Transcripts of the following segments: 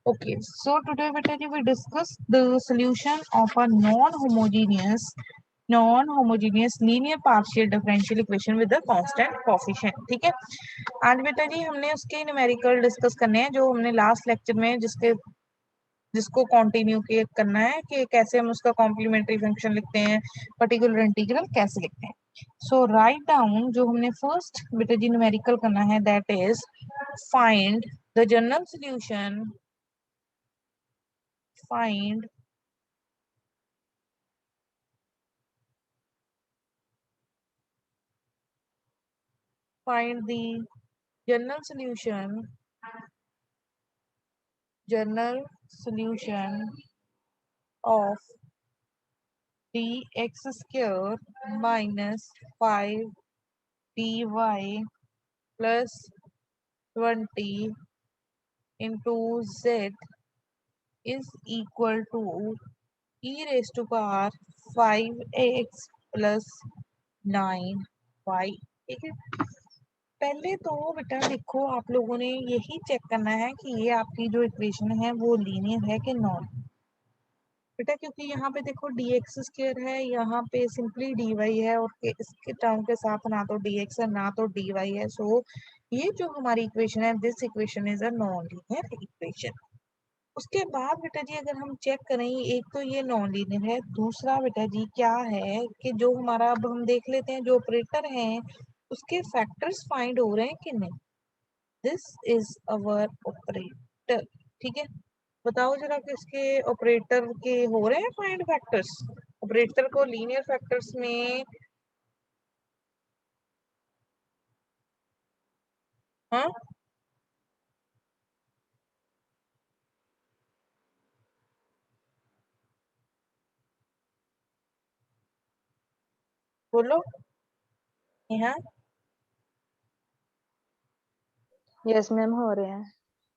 Okay, so today beta we discuss the solution of a non-homogeneous linear partial differential equation with a constant coefficient. ठीक है, आज बेटा जी हमने उसके numerical discuss करने हैं जो हमने लास्ट लेक्चर में जिसको कंटिन्यू करना है कि कैसे हम उसका कॉम्प्लीमेंट्री फंक्शन लिखते हैं, पर्टिकुलर इंटीग्रल कैसे लिखते हैं. सो राइट डाउन जो हमने फर्स्ट बेटा जी न्यूमेरिकल करना है, that is find the general solution. Find the general solution of dx square minus 5 dy plus 20 into z is equal to e raised to power 5x plus 9y. ठीक है, पहले तो बेटा देखो आप लोगों ने यही चेक करना है कि ये आपकी जो इक्वेशन है वो लीनियर है कि नॉन. बेटा क्योंकि यहाँ पे देखो dx स्क्वायर है, यहाँ पे सिंपली dy है और इसके टर्म के साथ ना तो dx है ना तो dy है. सो ये जो हमारी इक्वेशन है, this equation is a non linear equation. उसके बाद बेटा जी अगर हम चेक करें, एक तो ये नॉन लीनियर है, दूसरा बेटा जी क्या है कि जो हमारा, अब हम देख लेते हैं जो ऑपरेटर है उसके फैक्टर्स फाइंड हो रहे हैं कि नहीं. This is our operator. ठीक है, बताओ जरा कि इसके ऑपरेटर के हो रहे हैं फाइंड फैक्टर्स. ऑपरेटर को लीनियर फैक्टर्स में, हाँ बोलो. यहाँ यस मैम हो रहे हैं.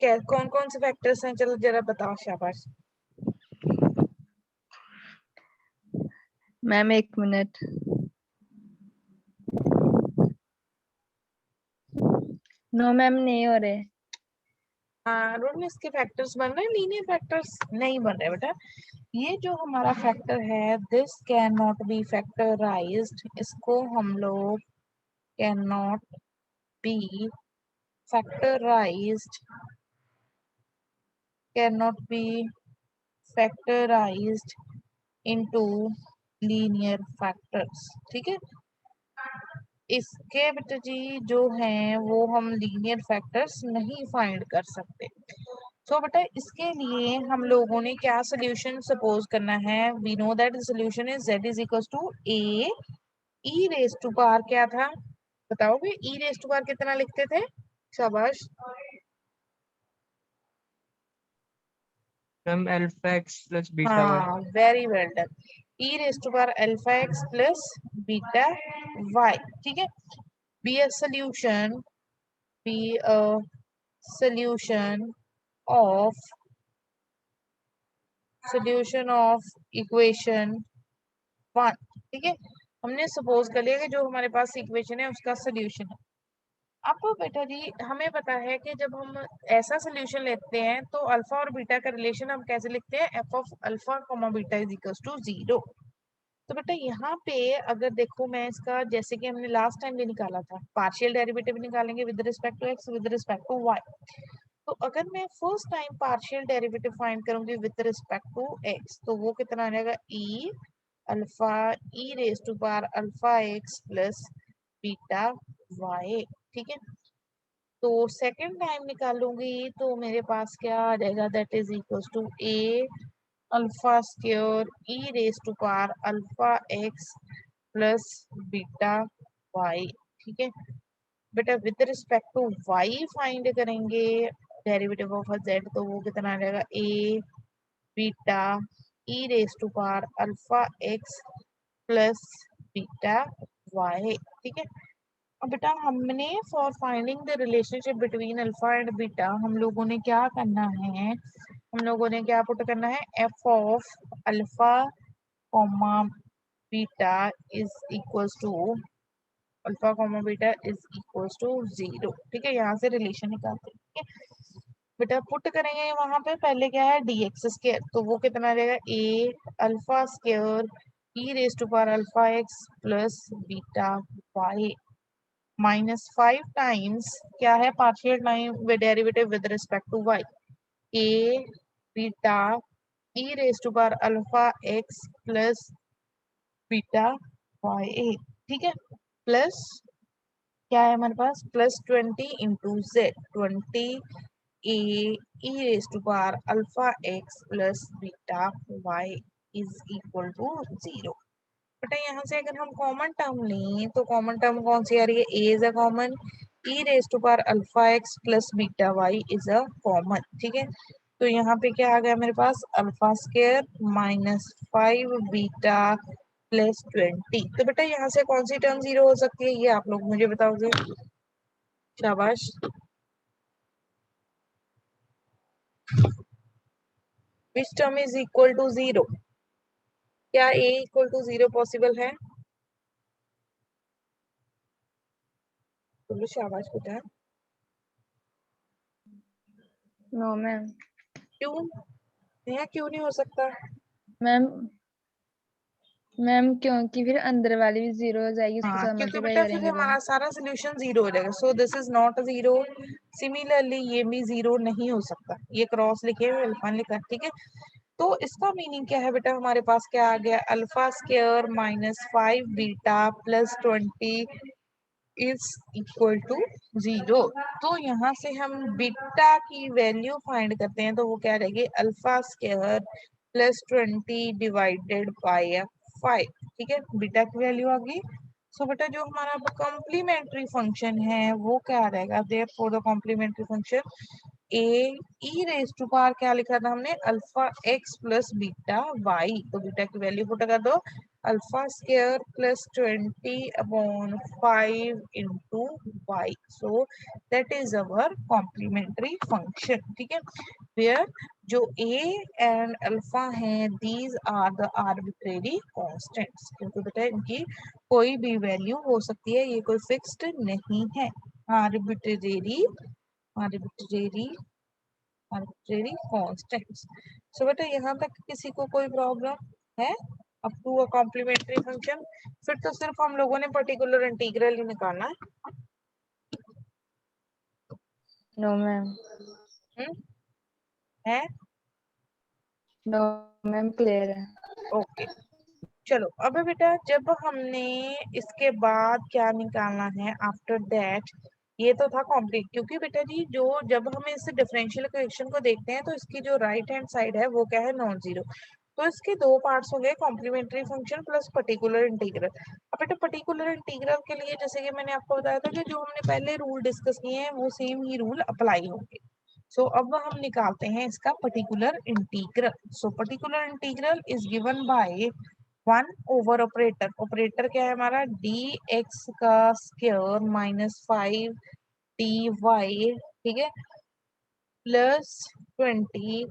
क्या कौन कौन से फैक्टर्स हैं, चलो जरा बताओ, शाबाश. Ma'am 1 minute. नो मैम नहीं हो रहे. हाँ रोड में इसके फैक्टर्स बन रहे हैं, लीनियर फैक्टर्स नहीं बन रहे बेटा. ये जो हमारा फैक्टर है, this can not be factorised. इसको हम लोग can not be factorised, cannot be factorized into linear factors. ठीक है, इसके बेटा जी जो हैं वो हम लीनियर फैक्टर्स नहीं फाइंड कर सकते. तो बेटा इसके लिए हम लोगों ने क्या सोल्यूशन सपोज करना है. We know that the solution is z is equal to a e raise to power. क्या था बताओगे, e रेज टू पावर कितना लिखते थे, शाबाश. Ma'am alpha x plus beta y. हाँ very well done. e raise to power alpha x plus beta y. ठीक है, be a solution, be a solution of equation 1. ठीक है, हमने सपोज कर लिया कि जो हमारे पास इक्वेशन है उसका सोल्यूशन है. अब बेटा जी हमें पता है कि जब हम ऐसा सोल्यूशन लेते हैं तो अल्फा और बीटा का रिलेशन हम कैसे लिखते हैं, F of alpha comma beta is equal to 0. तो बेटा यहाँ पे अगर देखो मैं इसका, जैसे कि हमने लास्ट टाइम भी निकाला था, पार्शियल डेरिवेटिव निकालेंगे with respect to x with respect to y. तो अगर मैं first time partial derivative find करूंगी विद रिस्पेक्ट टू एक्स तो वो कितना आ जाएगा, e alpha e raise to power alpha x plus beta y. ठीक है, तो सेकंड टाइम निकालूंगी तो मेरे पास क्या आ जाएगा, that is equal to a alpha square e raise to power alpha x plus beta y. ठीक है बेटा, with respect to y find करेंगे डेरिवेटिव ऑफ जेड, तो वो कितना आ जाएगा, a beta e raise to power alpha x plus beta y. ठीक है, अब बेटा हमने for finding the relationship between alpha and beta हम लोगों ने क्या करना है, हम लोगों ने क्या पुट करना है, F of alpha comma beta is equals to alpha comma beta is equals to 0. ठीक है, यहाँ से रिलेशन निकालते हैं. ठीक है, बेटा पुट करेंगे वहां पे, पहले क्या है dx स्क्वायर, तो वो कितना रहेगा a alpha square e raise to power alpha x plus beta y minus 5 times क्या है partial time derivative with respect to y a beta e raise to power alpha x plus beta y, ठीक है, plus क्या है हमारे पास plus 20 into z 20 a E raise to power alpha x plus beta y is equal to 0। बेटा यहाँ से अगर हम कॉमन टर्म लें तो कॉमन टर्म कौन सी आ रही है, a is a common, e raise to power alpha x plus beta y is a common, ठीक है। तो यहाँ पे क्या आ गया मेरे पास alpha square minus 5 beta plus 20। तो बेटा यहाँ से कौन सी टर्म 0 हो सकती है, ये आप लोग मुझे बताओगे, शाबाश। Which term is equal to 0, क्या a इक्वल टू 0 पॉसिबल है, बोलो शाबाश बेटा। No ma'am. क्यों, यहाँ क्यों नहीं हो सकता, मैम मैम क्योंकि फिर अंदर वाली भी 0 हो जाएगी, उसके हाँ साथ क्योंकि मल्टीप्लाई बेटा फिर करेंगे हमारा तो। सारा सोल्यूशन 0 हो जाएगा, सो दिस इज नॉट 0। सिमिलरली ये भी 0 नहीं हो सकता, ये क्रॉस लिखे हुए अल्फा लिखा, ठीक है। तो इसका मीनिंग क्या है बेटा, हमारे पास क्या आ गया alpha square minus 5 beta plus 20 is equal to 0। तो यहाँ से हम बीटा की वैल्यू फाइंड करते हैं, तो वो क्या रहेगी alpha square plus 20 divided by 5, ठीक है, बीटा की वैल्यू आ गई। सो बेटा जो हमारा कॉम्प्लीमेंट्री फंक्शन है वो क्या रहेगा, therefore the complementary function A E raise to power क्या लिखा था हमने alpha x plus beta Y, तो बीटा की वैल्यू पुट कर दो alpha square plus 20 upon 5 into Y, so that is our complementary function, ठीक है। वेयर जो ए एंड अल्फा हैं these are the arbitrary constants, क्योंकि बेटा इनकी कोई भी वैल्यू हो सकती है, ये कोई फिक्स्ड नहीं है, arbitrary arbitrary arbitrary constants. So बेटा यहाँ तक किसी को कोई प्रॉब्लम है up to a complementary function, फिर तो सिर्फ हम लोगों ने पर्टिकुलर इंटीग्रल ही निकालना नो मैम। है। नो मैम क्लियर है। ओके चलो अब बेटा जब हमने इसके बाद क्या निकालना है आफ्टर दैट, ये तो था कॉम्प्लीट, क्योंकि बेटा जी जो जब हम इस डिफरेंशियल इक्वेशन को देखते हैं तो इसकी जो राइट हैंड साइड है वो क्या है नॉन जीरो, तो इसके दो पार्ट्स हो गए complementary function plus particular integral. अब बेटा पर्टिकुलर इंटीग्रल के लिए जैसे कि मैंने आपको बताया था कि जो हमने पहले रूल डिस्कस किए हैं वो सेम ही रूल अप्लाई होंगे। सो अब हम निकालते हैं इसका particular integral. So particular integral is given by 1 over operator, operator क्या है हमारा डी एक्स का स्क्वायर माइनस 5 डी वाई, ठीक है, प्लस 20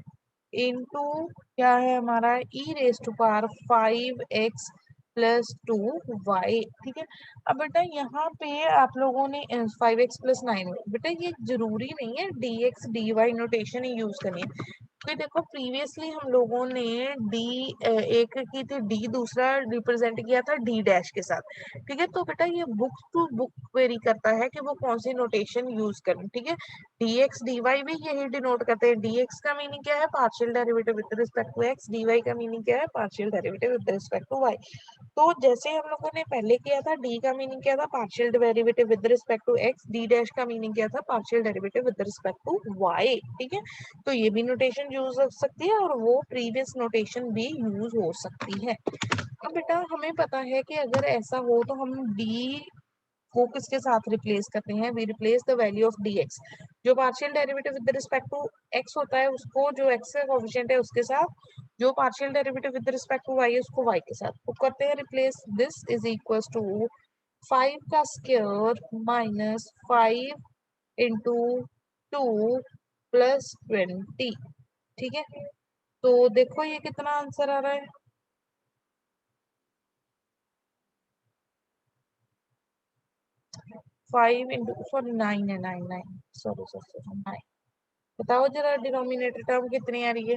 इंटू क्या है हमारा e raise to power 5x plus 2y, ठीक है। अब बेटा यहाँ पे आप लोगों ने 5x प्लस 9, बेटा ये जरूरी नहीं है dx dy नोटेशन ही यूज करनी है, क्योंकि देखो प्रीवियसली हम लोगों ने डी एक की थी डी, दूसरा रिप्रेजेंट किया था डी डैश के साथ, ठीक है। तो बेटा ये बुक टू बुक वेरी करता है कि वो कौन सी नोटेशन यूज करें, ठीक है। dx dy भी यही डिनोट करते हैं, dx का मीनिंग क्या है partial derivative with respect to x, dy का मीनिंग क्या है partial derivative with respect to y। तो जैसे हम लोगों ने पहले किया था d का मीनिंग क्या था partial derivative with respect to x, d dash का मीनिंग क्या था partial derivative with respect to y, ठीक है। तो ये भी नोटेशन यूज हो सकती है और वो प्रीवियस नोटेशन भी यूज हो सकती है। अब बेटा हमें पता है कि अगर ऐसा हो तो हम d को किसके साथ रिप्लेस करते हैं, we replace the value of dx, जो partial derivative with respect to x होता है उसको जो x का कोएफिशिएंट है उसके साथ, जो partial derivative with respect to y है उसको y के साथ, तो करते हैं replace, this is equals to 5 का स्क्वायर माइनस 5 इंटू 2 प्लस 20, ठीक है। तो देखो ये कितना आंसर आ रहा है, 5 इंटू सॉरी 9 है, 9 9 सॉरी सॉरी 9 बताओ जरा डिनोमिनेटर टर्म कितनी आ रही है।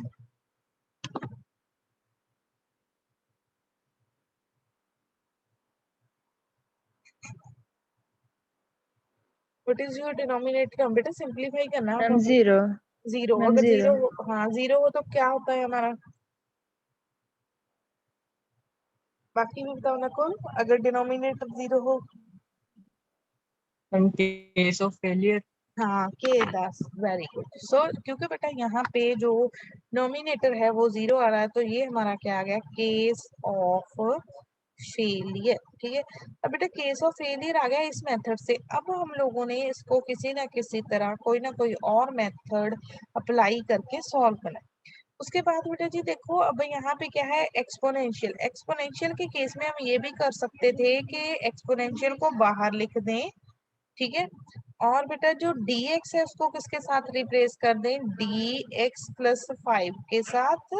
What is your denominator term? बेटा सिंपलीफाई करना मैम आप। 0। जीरो, मैम अगर 0। जीरो हो, हाँ जीरो हो तो क्या होता है हमारा? बाकी भी बताओ ना कौन, अगर डिनोमिनेटर जीरो हो। In case of failure, हाँ के 10, वेरी गुड। सो क्योंकि बेटा यहाँ पे जो नोमिनेटर है वो जीरो आ रहा है, तो ये हमारा क्या आ गया, केस ऑफ फेलियर। ठीक है, अब बेटा केस ऑफ फेलियर आ गया इस मेथड से। अब हम लोगों ने इसको किसी ना किसी तरह कोई ना कोई और मेथड अप्लाई करके सॉल्व करना है। उसके बाद बेटा जी देखो, अब यहाँ पे क्या है, एक्सपोनेंशियल। एक्सपोनेंशियल के केस में हम ये भी कर सकते थे कि एक्सपोनेंशियल को बाहर लिख दें, ठीक है, और बेटा जो dx है उसको किसके साथ रिप्लेस कर दें, dx प्लस 5 के साथ।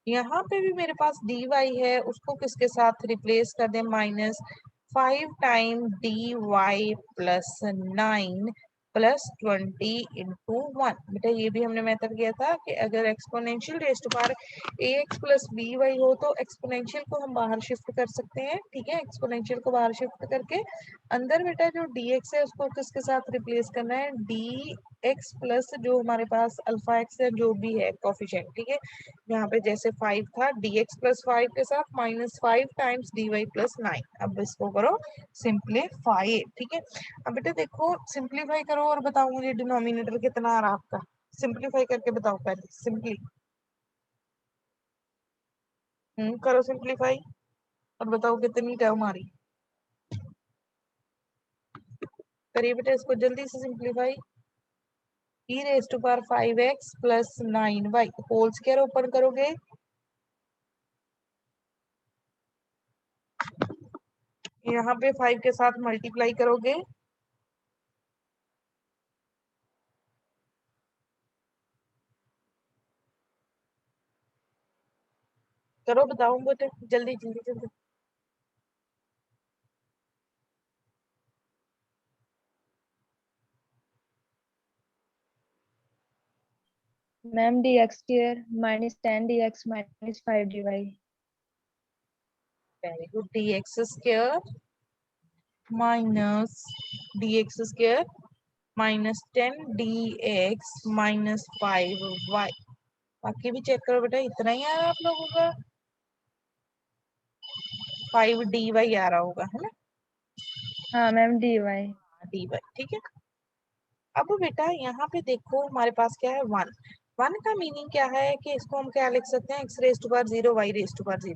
यहाँ पे भी मेरे पास dy है, उसको किसके साथ रिप्लेस कर दें, -5 time dy plus 9 plus 20 into 1। बेटा ये भी हमने मेथड किया था कि अगर exponential raised to power ax plus by हो तो एक्सपोनेंशियल को हम बाहर शिफ्ट कर सकते हैं। ठीक है, एक्सपोनेंशियल को बाहर शिफ्ट करके अंदर बेटा जो dx है उसको किसके साथ रिप्लेस करना है, dx प्लस जो हमारे पास अल्फा x है जो भी है कोफिशिएंट। ठीक है, यहाँ पे जैसे 5 था, dx प्लस 5 के साथ -5 टाइम्स dy प्लस 9। अब इसको करो सिंप्लीफाई। ठीक है, अब बेटा देखो सिंप्लीफाई करो और बताओ मुझे डिनोमिनेटर कितना आ रहा आपका। सिंप्लीफाई करके बताओ पहले, सिंपली करो सिंप्लीफाई और बताओ कितनी टर्म आ रही। करिए बेटा इसको जल्दी से simplify. e raise to power 5x plus 9y whole square open करोगे, यहाँ पे 5 के साथ मल्टीप्लाई करोगे, करो बताओ बेटे जल्दी जल्दी जल्दी। Ma'am dx square -10 dx -5 dy। Very good, dx square minus dx square -10 dx -5y। बाकी भी चेक करो बेटा, इतना ही आ रहा है आप लोगों का, 5 dy आ रहा होगा, है ना, हाँ मैम dy। dy। ठीक है, अब बेटा यहाँ पे देखो हमारे पास क्या है, 1। 1 का मीनिंग क्या है कि इसको हम क्या लिख सकते हैं, x raise to power 0 y raise to power 0।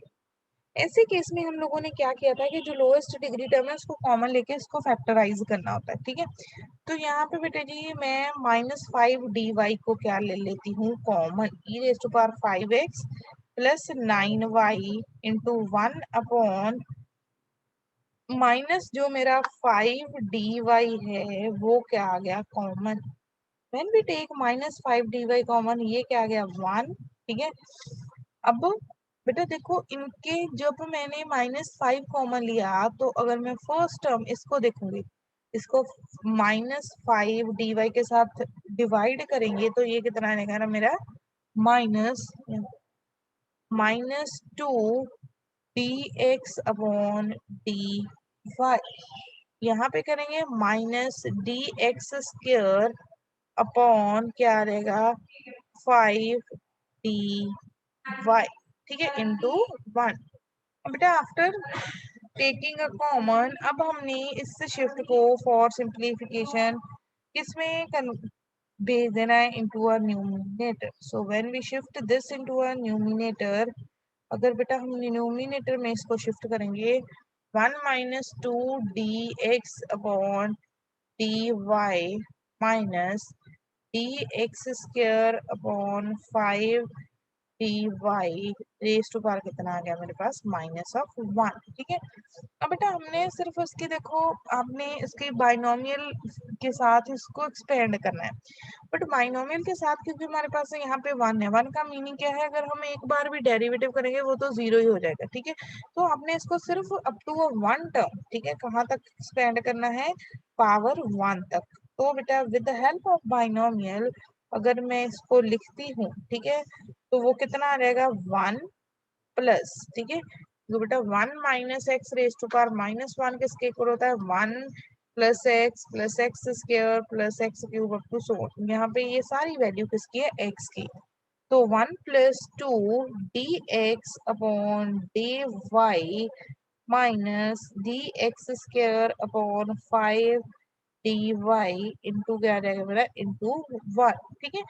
ऐसे केस में हम लोगों ने क्या किया था कि जो लोएस्ट डिग्री टर्म है उसको कॉमन लेके इसको फैक्टराइज करना होता है। ठीक है, तो यहाँ पे बेटा जी मैं -5 dy को क्या ले लेती हूँ common, e raise to power 5x plus 9y into 1 upon minus जो मेरा 5 dy है वो क्या आ गया common. When we take -5 dy common, ये क्या आ गया 1। ठीक है, अब बेटा देखो इनके जब मैंने -5 कॉमन लिया तो अगर मैं फर्स्ट टर्म इसको देखूंगी, इसको -5 dy के साथ डिवाइड करेंगे तो ये कितना आएगा मेरा, माइनस -2 dx अपॉन dy। यहाँ पे करेंगे -dx स्क्वायर अपॉन क्या रहेगा 5 dy। ठीक है, इंटू 1। बेटा आफ्टर टेकिंग अ कॉमन, अब हमने इस शिफ्ट को फॉर सिंप्लीफिकेशन किसमें भेज देना है, into a numerator. So when we shift this into a numerator, अगर बेटा हम न्यूमिनेटर में इसको शिफ्ट करेंगे, 1 -2 dx upon dy minus dx square upon 5 dy raise to power कितना आ गया मेरे पास, -1। ठीक है, अब बेटा हमने सिर्फ उसकी देखो, आपने इसके बाइनोमियल के साथ इसको एक्सपेंड करना है, बट बाइनोमियल के साथ क्योंकि हमारे पास यहाँ पे 1 है, 1 का मीनिंग क्या है, अगर हम एक बार भी डेरिवेटिव करेंगे वो तो 0 ही हो जाएगा। ठीक है, तो आपने इसको सिर्फ अप टू 1 टर्म, ठीक है, कहाँ तक एक्सपेंड करना है, पावर 1 तक। तो बेटा with the help of binomial अगर मैं इसको लिखती हूँ, ठीक है, तो वो कितना आ जाएगा 1 प्लस, ठीक है, तो बेटा 1 minus x raise to power -1 किसके इक्वल होता है 1 plus x square plus x cube up to so. यहाँ पे ये सारी वैल्यू किसकी है एक्स की, तो 1 + 2 dx upon dy minus dx² upon 5 dy into क्या आ जाएगा मेरा इंटू 1, ठीक है।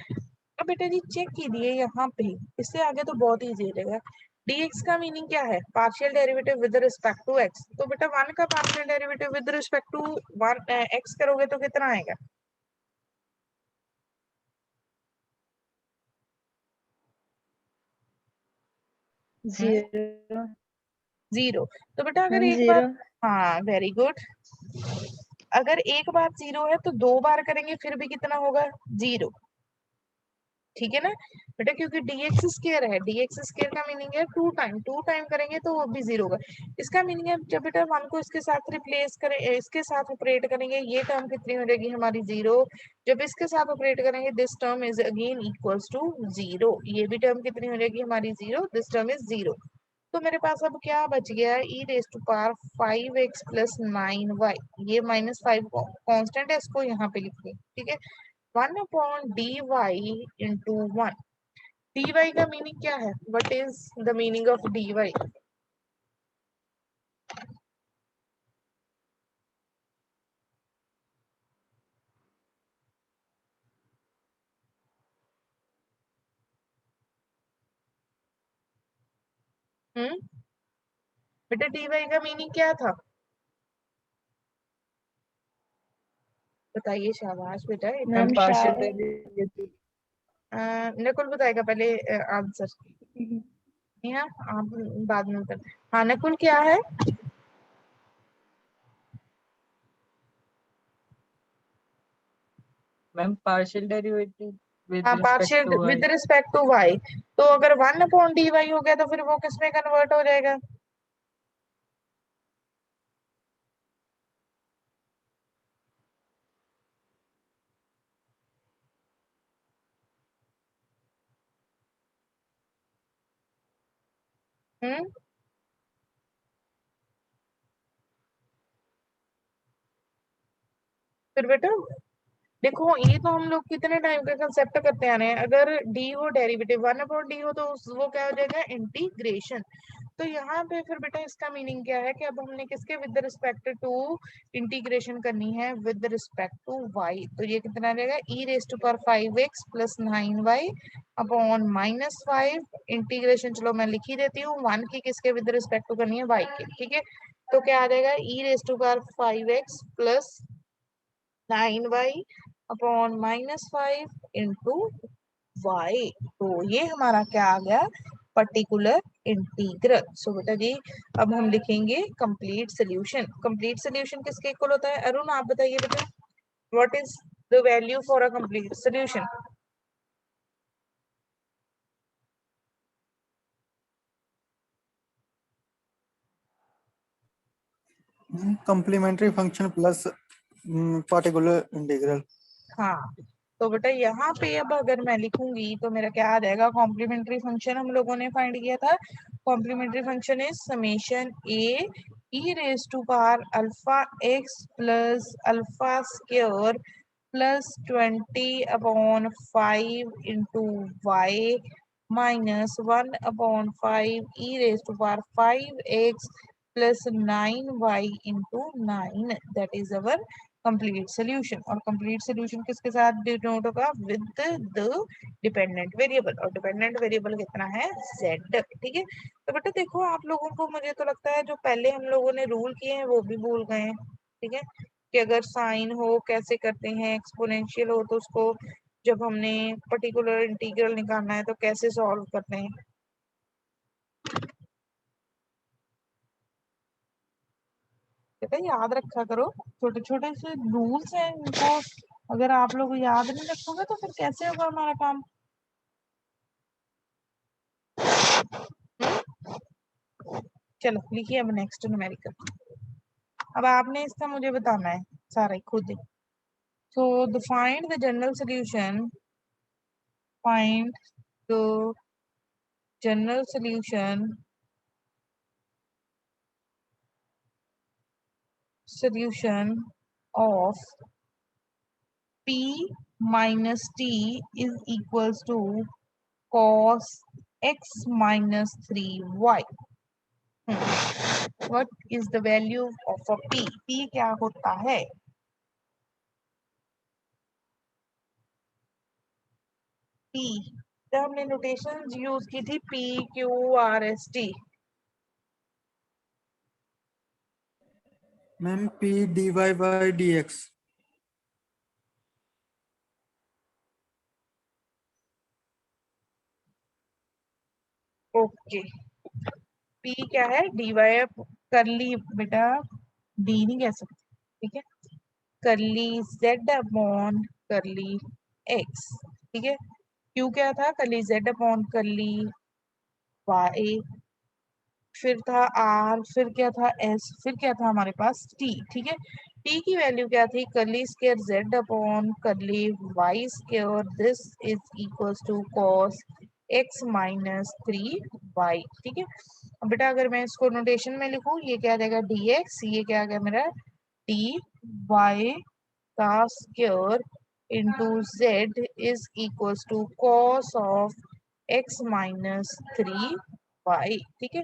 अब बेटा जी चेक कीजिए यहाँ पे, इससे आगे तो बहुत इजी हो जाएगा। dx का मीनिंग क्या है, partial derivative with respect to x, तो बेटा 1 का partial derivative with respect to 1 x करोगे तो कितना आएगा, जीरो। 0। तो बेटा अगर मैम एक बार, जीरो। हाँ वेरी गुड, अगर एक बार 0 है तो 2 बार करेंगे फिर भी कितना होगा 0, ठीक है ना बेटा, क्योंकि dx स्क्वायर है, dx स्क्वायर का मीनिंग है 2 टाइम करेंगे तो वो भी 0 होगा। इसका मीनिंग है जब बेटा 1 को इसके साथ रिप्लेस करें, इसके साथ ऑपरेट करेंगे, ये टर्म कितनी हो जाएगी हमारी 0, जब इसके साथ ऑपरेट करेंगे this term is again equals to 0, ये भी टर्म कितनी हो जाएगी हमारी 0, दिस टर्म इज 0। तो मेरे पास अब क्या बच गया, e raise to power 5x + 9y, ये -5 कांस्टेंट है, इसको यहाँ पे लिखिए, ठीक है, 1 अपॉन dy इंटू 1। dy का मीनिंग क्या है, what is the meaning of dy, बेटा dy का मीनिंग क्या था, बताइए, शाबाश बेटा मैम मैम एकदम। पार्शियल शायद। डेरिवेटिव। नकुल बताएगा पहले आंसर, नहीं हाँ आप बाद में बता, हाँ नकुल क्या है, मैम पार्शियल डेरिवेटिव विद हाँ respect partial to y। With respect to y, तो अगर 1 अपॉन dy हो गया तो फिर वो किस में कन्वर्ट हो जाएगा, हम्म, फिर बेटा देखो ये तो हम लोग कितने टाइम का कंसेप्ट करते आ रहे हैं, अगर डी हो डेरिवेटिव 1 अपॉन डी हो तो वो क्या हो जाएगा इंटीग्रेशन। तो यहाँ पे फिर बेटा इसका मीनिंग क्या है कि अब हमने किसके विद रिस्पेक्ट टू इंटीग्रेशन करनी है, विद रिस्पेक्ट टू y, तो ये कितना आ जाएगा e raise to power 5x + 9y upon -5 integration, चलो मैं लिख ही देती हूँ, 1 की किसके विद रिस्पेक्ट टू करनी है y के, ठीक है, तो क्या आ जाएगा e raise to power 5x + 9y upon -5 into y, तो ये हमारा क्या आ गया पर्टिकुलर इंटीग्रल। सो बेटा जी अब हम लिखेंगे कंप्लीट सोल्यूशन, कंप्लीट सोल्यूशन किसके इक्वल होता है, अरुण आप बताइए बेटा, what is the value for a complete solution, complementary function plus particular integral. हाँ तो बेटा यहाँ पे अब अगर मैं लिखूंगी तो मेरा क्या आ जाएगा, कॉम्प्लीमेंट्री फंक्शन हम लोगों ने फाइंड किया था, complementary function is summation a E raise to power alpha x plus alpha square plus 20/5 into y minus 1/5 e raise to power 5x plus 9y into 9, that is our complete solution. और complete solution किसके साथ denote होगा, with the dependent variable, और dependent variable कितना है z, ठीक है। तो बेटा देखो आप लोगों को मुझे तो लगता है जो पहले हम लोगों ने रूल किए हैं वो भी भूल गए हैं, ठीक है, कि अगर साइन हो कैसे करते हैं, एक्सपोनेंशियल हो तो उसको जब हमने पर्टिकुलर इंटीग्रल निकालना है तो कैसे सॉल्व करते हैं, बेटा याद रखा करो, छोटे छोटे से रूल्स हैं इनको अगर आप लोग याद नहीं रखोगे तो फिर कैसे होगा हमारा काम, चलो लिखिए अब नेक्स्ट न्यूमेरिकल, अब आपने इसका मुझे बताना है सारा ही खुद ही। So the find the general solution find the general solution of p minus t is equals to cos x minus 3y. What is the value of a p? p क्या होता है? p तो हमने नोटेशन यूज की थी p q r s t. Ma'am p dy by dx. Okay, p क्या है? dy करली बेटा d नहीं कह सकते, ठीक है, करली z अपॉन करली x, ठीक है. q क्या था? करली z अपॉन करली y, फिर था r, फिर क्या था s, फिर क्या था हमारे पास t, ठीक है. t की वैल्यू क्या थी? Curly square z upon curly y square, this is equals to cos x minus 3y, ठीक है. अब बेटा अगर मैं इसको नोटेशन में लिखूं, ये क्या आ जाएगा? dx, ये क्या आ गया मेरा? dy का square into z is equals to cos of x minus 3y, ठीक है.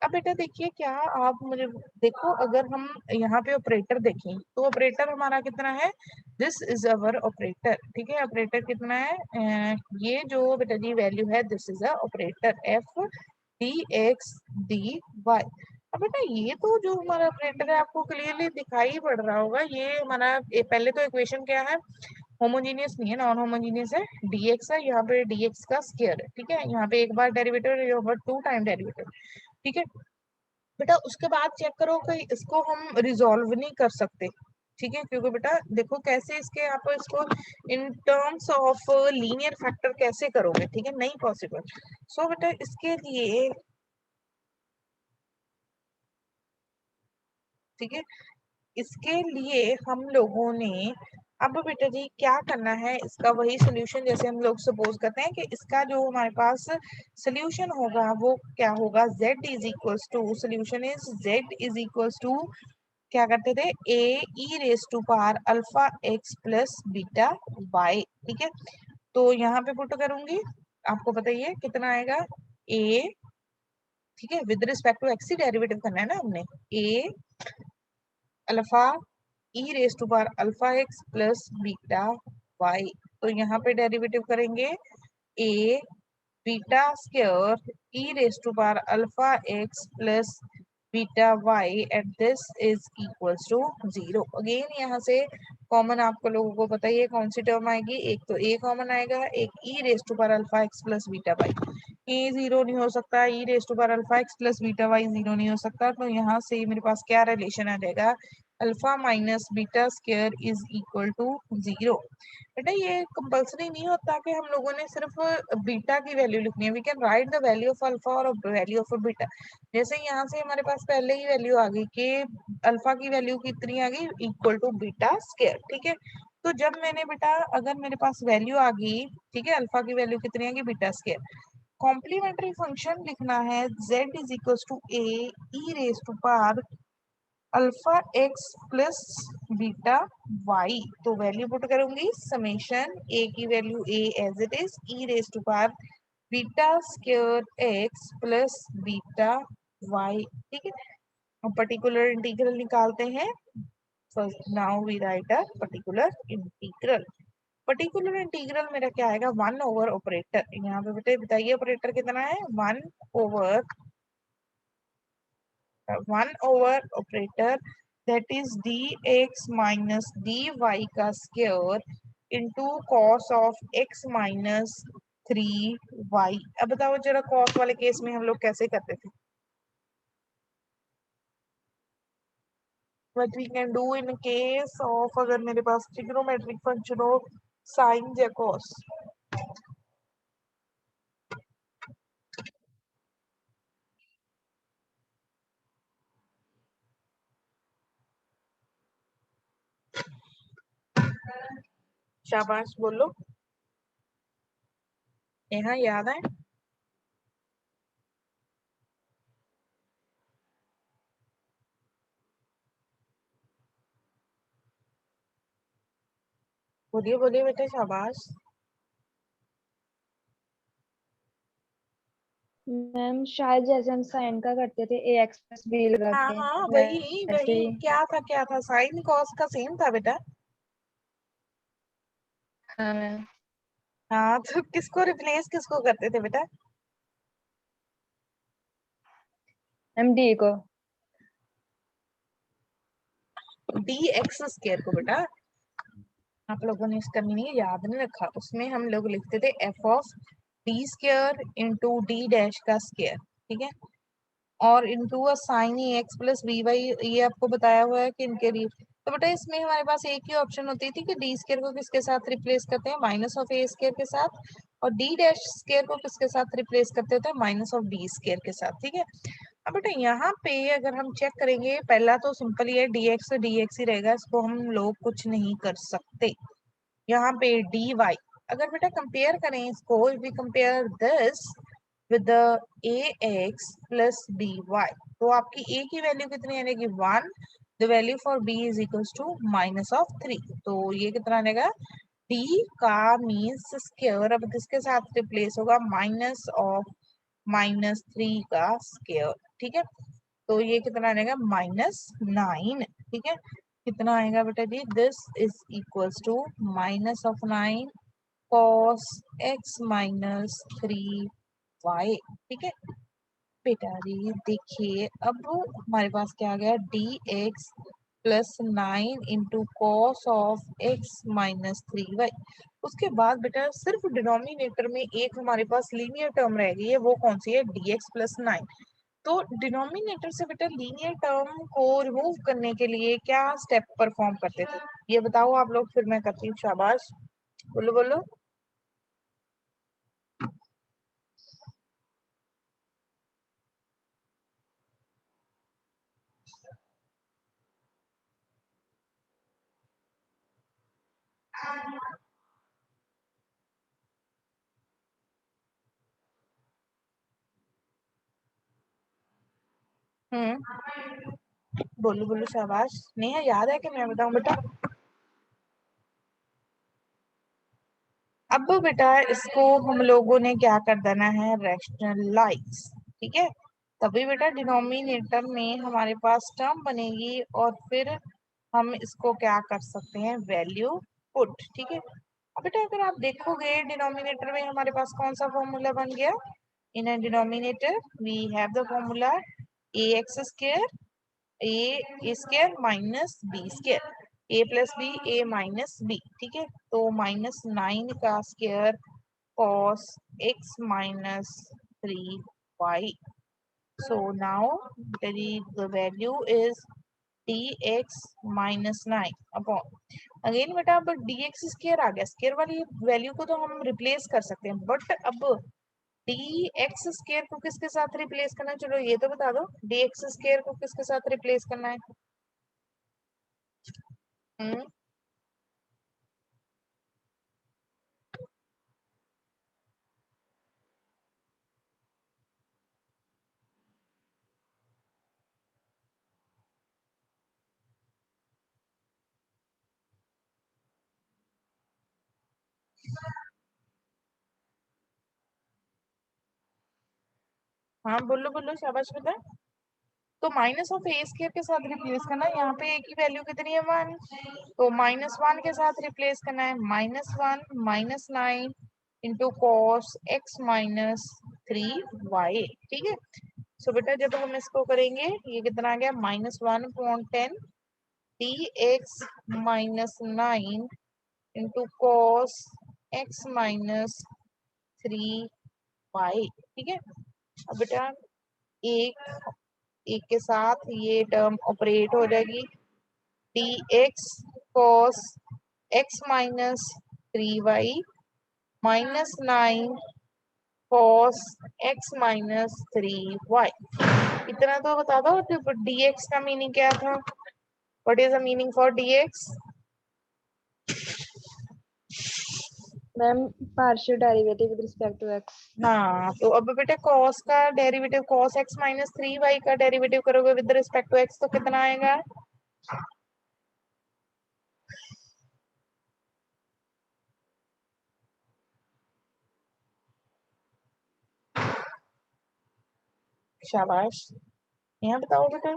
अब बेटा देखिए, क्या आप मुझे देखो, अगर हम यहाँ पे ऑपरेटर देखें तो ऑपरेटर हमारा कितना है? दिस इज अवर ऑपरेटर, ठीक है. ऑपरेटर कितना है? ये जो बेटा जी वैल्यू है, this is a operator f d x d y. अब बेटा ये तो जो हमारा ऑपरेटर है आपको क्लियरली दिखाई पड़ रहा होगा. ये हमारा पहले तो इक्वेशन क्या है? होमोजीनियस नहीं है, नॉन होमोजीनियस है. dx है, यहाँ पे dx का स्क्वायर है, ठीक है. यहाँ पे एक बार डेरिवेटिव, यहाँ पर 2 टाइम डेरिवेटिव, ठीक है. बेटा उसके बाद चेक करो कि इसको हम रिजॉल्व नहीं कर सकते, ठीक है, क्योंकि बेटा देखो कैसे इसके आप इसको in terms of linear factor कैसे करोगे, ठीक है, नहीं पॉसिबल. सो बेटा इसके लिए, ठीक है, इसके लिए हम लोगों ने अब बेटा जी क्या करना है, इसका वही सोल्यूशन, जैसे हम लोग सपोज करते हैं कि इसका जो हमारे पास सोल्यूशन होगा वो क्या होगा? z is equals to, solution is z is equals to क्या करते थे? a e raise to power alpha x plus beta y, ठीक है. तो यहाँ पे पुट करूंगी, आपको बताइए कितना आएगा? a, ठीक है, विद रिस्पेक्ट टू x ही डेरिवेटिव करना है ना हमने, a alpha e raise to power alpha x plus beta y. तो यहाँ पे डेरिवेटिव करेंगे a beta square e raise to power alpha x plus beta y at this is equals to 0. Again यहाँ से कॉमन आपको लोगों को पता ही है कौन सी टर्म आएगी. एक तो a कॉमन आएगा, एक e raise to power alpha x plus beta y. a 0 नहीं हो सकता, e raise to power alpha x plus beta y 0 नहीं हो सकता. तो यहाँ से मेरे पास क्या रिलेशन आ जाएगा? Alpha minus beta square is equal to 0. बेटा ये कंपल्सरी नहीं होता कि हम लोगों ने सिर्फ बीटा की वैल्यू लिखनी है. We can write the value of alpha और वैल्यू ऑफ बीटा. जैसे यहाँ से हमारे पास पहले ही वैल्यू आ गई कि अल्फा की वैल्यू कितनी आ गई? इक्वल टू बीटा स्क्वायर, ठीक है. तो जब मैंने बेटा अगर मेरे पास वैल्यू आ गई, ठीक है, अल्फा की वैल्यू कितनी आ गई? Beta square. कॉम्प्लीमेंट्री फंक्शन लिखना है z is equal to a e raise to power alpha x plus beta y. तो वैल्यू पुट करूंगी समेशन a की value a as it is e raise to power beta square x plus beta y, ठीक है. अब particular integral निकालते हैं. First now we write a particular integral. Particular integral मेरा क्या आएगा? 1 ओवर ऑपरेटर. यहाँ पे बेटे बताइए ऑपरेटर कितना है? 1 over operator that is dx minus dy का square into cos of x minus 3y. अब बताओ जरा cos वाले केस में हम लोग कैसे करते थे? what we can do in case of अगर मेरे पास trigonometric function हो sin या cos. शाबाश बोलो. यहाँ याद है? बोलिए बोलिए बेटे, शाबाश। मैम शायद जैसे हम साइन का करते थे ए एक्स प्लस बी लगा हाँ के, हाँ, वही वैसे वही ही। क्या था, साइन कॉस का सेम था बेटा। हाँ मैम। हाँ, तो किसको रिप्लेस किसको करते थे बेटा? मैम डी को। डी एक्स स्क्वायर को बेटा। आप लोगों ने इसका मीनिंग याद नहीं रखा। उसमें हम लोग लिखते थे f of d square into d dash का स्क्वायर, ठीक है, और into a sine a x plus b y, ये आपको बताया हुआ है कि इनके लिए। तो बेटा इसमें हमारे पास एक ही ऑप्शन होती थी कि डी स्क्वायर को किसके साथ रिप्लेस करते हैं, माइनस ऑफ ए स्क्वायर के साथ, और डी डैश स्क्वायर को किसके साथ रिप्लेस करते होते हैं, माइनस ऑफ डी स्क्वायर के साथ, ठीक है। अब बेटा यहाँ पे अगर हम चेक करेंगे, पहला तो सिंपल ही है, डी एक्स ही रहेगा, इसको हम लोग कुछ नहीं कर सकते। यहाँ पे डी वाई, अगर बेटा कंपेयर करें इसको, we compare this with the a x plus b y, तो आपकी ए की वैल्यू कितनी आएगी, 1, the value for b is equals to minus of 3, तो ये कितना आएगा, डी का मीन्स स्क्वायर, अब किसके साथ रिप्लेस होगा, माइनस ऑफ -3 का स्क्वायर, ठीक है। तो ये कितना आएगा, -9, ठीक है। कितना आएगा बेटा जी, this is equals to -9 cos x -3 y, ठीक है। बेटा जी देखिए, अब हमारे पास क्या आ गया, D x plus 9 into cos of x -3 y। उसके बाद बेटा सिर्फ डिनोमिनेटर में एक हमारे पास लीनियर टर्म रह गई है, वो कौन सी है, डी एक्स प्लस 9। तो डिनोमिनेटर से बेटा लीनियर टर्म को रिमूव करने के लिए क्या स्टेप परफॉर्म करते थे, ये बताओ आप लोग, फिर मैं करती हूँ, शाबाश, बोलो बोलो। बोलो बोलो, शाबाश। नेहा याद है कि मैं बताऊं बेटा? अब बेटा इसको हम लोगों ने क्या कर देना है, रैशनलाइज, ठीक है। तभी बेटा डिनोमिनेटर में हमारे पास टर्म बनेगी और फिर हम इसको क्या कर सकते हैं, वैल्यू पुट, ठीक है। अब बेटा अगर आप देखोगे डिनोमिनेटर में हमारे पास कौन सा फॉर्मूला बन गया, in a denominator we have the formula ax square a square minus b square, a plus b a minus b, ठीक है। तो -9 का square cos x -3y, so now the value is dx -9 upon, again बेटा अब dx square आ गया, square वाली value को तो हम रिप्लेस कर सकते हैं, बट अब डी एक्स स्क्वायर को किसके साथ रिप्लेस करना है, चलो ये तो बता दो, डी एक्स स्क्वायर को किसके साथ रिप्लेस करना है? हम्म हाँ बोलो बोलो, शाबाश बेटा। तो माइनस ऑफ ए स्क्वायर के साथ रिप्लेस करना है, यहाँ पे ए की वैल्यू कितनी है, 1, तो -1 के साथ रिप्लेस करना है, -1 -9 इंटू कॉस x -3y, ठीक है। सो बेटा जब हम इसको करेंगे, ये कितना आ गया, -1/10 dx -9 into cos x -3y, ठीक है। अब बेटा एक एक के साथ ये टर्म ऑपरेट हो जाएगी, dx cos x -3y -9 cos x -3y, इतना तो बता दो dx का मीनिंग क्या था, what is the meaning for dx? Ma'am partial derivative with respect to x. हाँ, तो अब बेटा cos का derivative cos x minus 3y का डेरिवेटिव करोगे विद रिस्पेक्ट टू x तो कितना आएगा? शाबाश, यहाँ बताओ बेटा।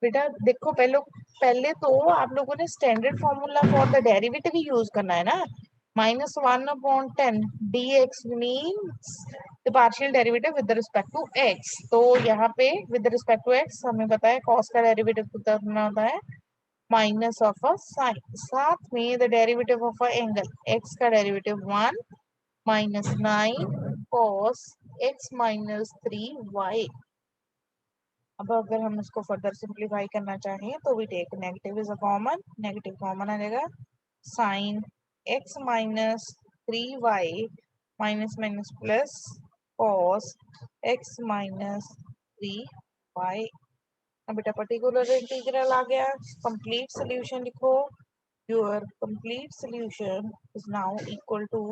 बेटा देखो, पहले तो आप लोगों ने standard formula for the derivative ही यूज करना है ना। -1/10 dx means the partial derivative with respect to x। तो यहाँ पे विद रिस्पेक्ट टू x हमें पता है cos का डेरिवेटिव कितना होता है, माइनस ऑफ अ साइन, साथ में the derivative of a angle x का derivative 1 -9 cos x minus 3y। अब अगर हम इसको फर्दर सिंप्लीफाई करना चाहें तो we take negative is a common, negative common आ जाएगा, sine x minus 3y minus minus plus cos x minus 3y। अब बेटा पर्टिकुलर इंटीग्रल आ गया, कंप्लीट सोल्यूशन लिखो। Your complete solution is now equal to,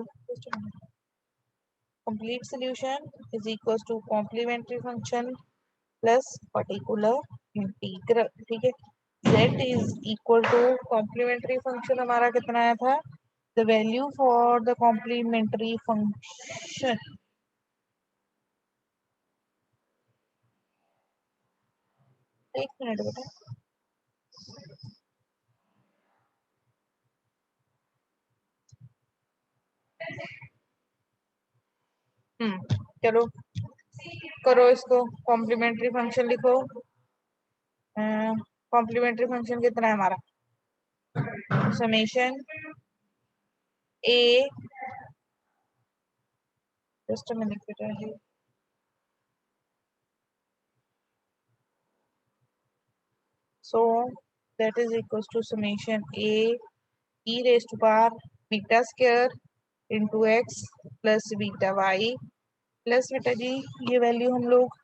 complete solution is equal to complementary function plus particular integral. ठीक है, z is equal to complementary function हमारा कितना आया था, the value for the complementary function, एक minute बेटा, चलो करो इसको, कॉम्प्लीमेंट्री फंक्शन लिखो। कॉम्प्लीमेंट्री फंक्शन कितना है हमारा, summation A, just a minute बेटा, so that is equals to summation a e raised to power beta square into x plus beta y plus बेटा जी ये वैल्यू हम लोग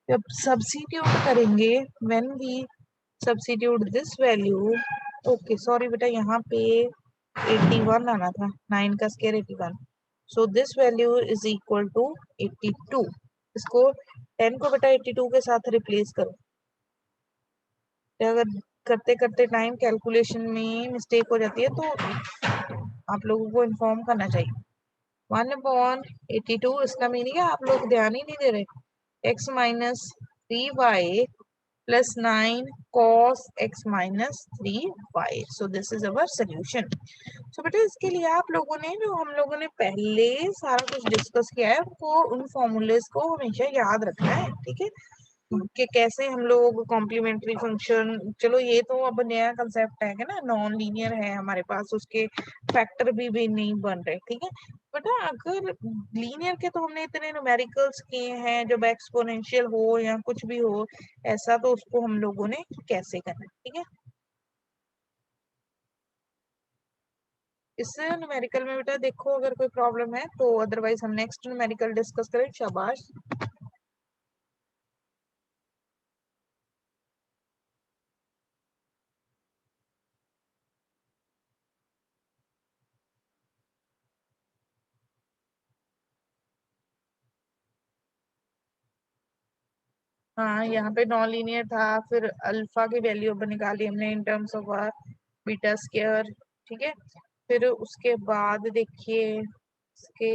जब सब्स्टिट्यूट करेंगे, when we substitute this value, okay sorry बेटा यहाँ पे 81 आना था, 9 का स्क्वायर 81, so this value is equal to 82। इसको 10 को बेटा 82 के साथ रिप्लेस करो। अगर करते करते टाइम कैलकुलेशन में मिस्टेक हो जाती है तो आप लोगों को इन्फॉर्म करना चाहिए। 1/82, इसका मीनिंग है आप लोग ध्यान ही नहीं दे रहे। x minus 3y plus 9 cos x minus 3y, so this is our solution. So बेटा इसके लिए आप लोगों ने, जो हम लोगों ने पहले सारा कुछ डिस्कस किया है, उनको उन फॉर्मूलेस को हमेशा याद रखना है। ठीक है, कि कैसे हम लोग कॉम्प्लीमेंट्री फंक्शन, चलो ये तो अब नया कंसेप्ट है ना, नॉन लीनियर है हमारे पास, उसके फैक्टर भी नहीं बन रहे। ठीक है बेटा, अगर लीनियर के तो हमने इतने न्यूमेरिकल्स किए हैं, जब एक्सपोनेंशियल हो या कुछ भी हो ऐसा, तो उसको हम लोगों ने कैसे करना है। ठीक है, इस न्यूमेरिकल में बेटा देखो अगर कोई प्रॉब्लम है तो, अदरवाइज हम नेक्स्ट न्यूमेरिकल डिस्कस करें। शाबाश, हाँ यहाँ पे नॉन लीनियर था, फिर अल्फा की वैल्यू अब निकाली हमने in terms of beta square. ठीक है, फिर उसके बाद देखिए, उसके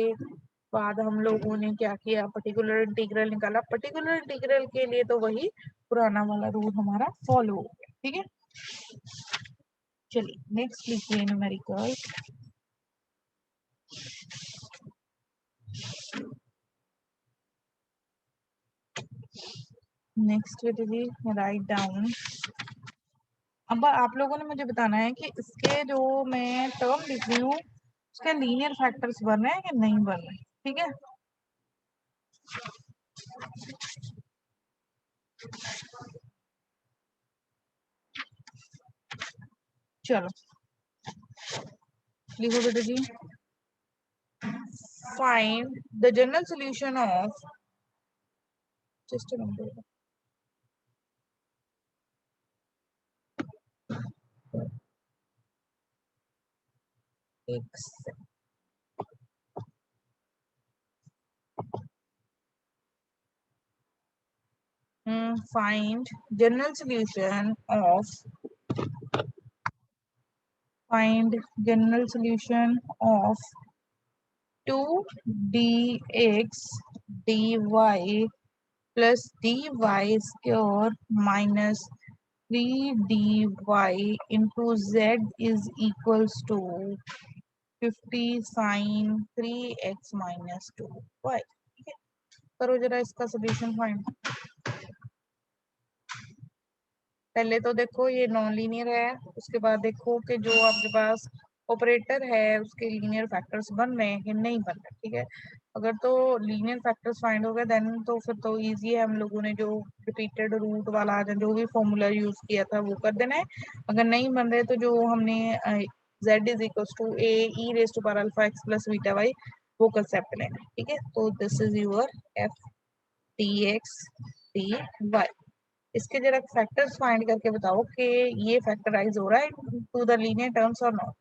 बाद हम लोगों ने क्या किया, पर्टिकुलर इंटीग्रल निकाला। पर्टिकुलर इंटीग्रल के लिए तो वही पुराना वाला रूल हमारा फॉलो हो गया। ठीक है, चलिए नेक्स्ट लिखिए न्यूमेरिकल। नेक्स्ट बेटा जी राइट डाउन। अब आप लोगों ने मुझे बताना है कि इसके जो मैं टर्म लिख रही हूँ उसके लीनियर फैक्टर्स बन रहे हैं कि नहीं बन रहे। ठीक है, चलो लिखो बेटा जी, find the general solution of, just a minute, x. Find general solution of 2dx dy plus dy square minus 3dy into z is equals to 50 sin 3x minus 2y. ठीक है, करो जरा इसका सोल्यूशन फाइंड। पहले तो देखो ये non linear है, उसके बाद देखो कि जो आपके पास ऑपरेटर है उसके लीनियर फैक्टर्स बन रहे हैं कि नहीं बन रहे। ठीक है, अगर तो लीनियर फैक्टर्स फाइंड हो गए देन तो फिर तो इजी है, हम लोगों ने जो रिपीटेड रूट वाला जो भी फॉर्मूला यूज किया था वो कर देना है। अगर नहीं बन रहे तो जो हमने z is equal to a e raise to power alpha x plus beta y वो कंसेप्ट लेना है। ठीक है, तो this is your f dx dy। इसके जरा फैक्टर्स फाइंड करके बताओ कि ये फैक्टराइज हो रहा है टू द लीनियर टर्म्स और नॉट।